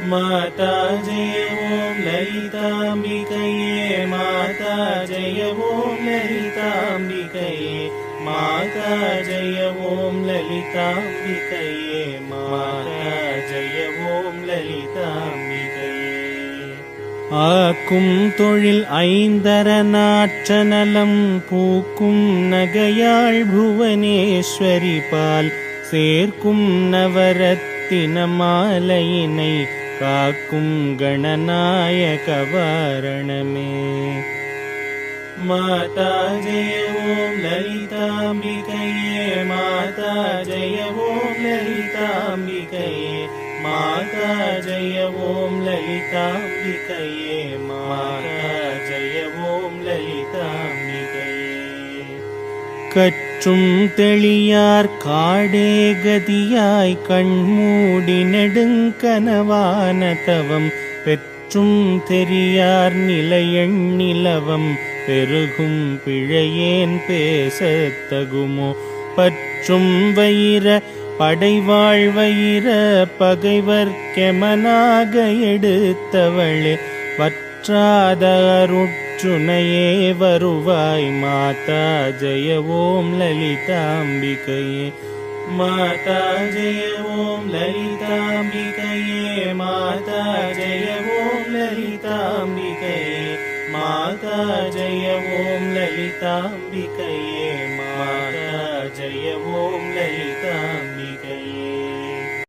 माता जय ओम ललितांबिकये माता जय ओम ललितांबिकये माता जय ओम ललितांबिकये माता जय ओम ललितांबिकये ஆக்கும் தொழில் ஐந்தரநாற்றநலம் பூக்கும் நகையாள் புவனேஸ்வரி பால் சேர்க்கும் நவரத்தின மாலையினை காக்கும் கணநாயக வாரணமே माता जय ओम ललितांबिकये माता जय ओम ललितांबिकये माता जय ओम ललितांबिकये माता जय ओम ललितांबिकये கற்றும் தெளியார் காடே கதியாய் கண்மூடி நெடுங்கனவான தவம் பெற்றும் தெரியார் நிலையெண்ணிலவம் பெருகும் பிழையேன் பேசத்தகுமோ பற்றும் வயிர படைவாழ்வயிர பகைவர்க்கெமனாக எடுத்தவளே வற்றாத அருட்சுனையே வருவாய் மாதா ஜெய ஓம் லலிதாம்பிகையே माता जय ओम ललितांबिकये माता जय ओम ललितांबिकये माता जय ओम ललितांबिकये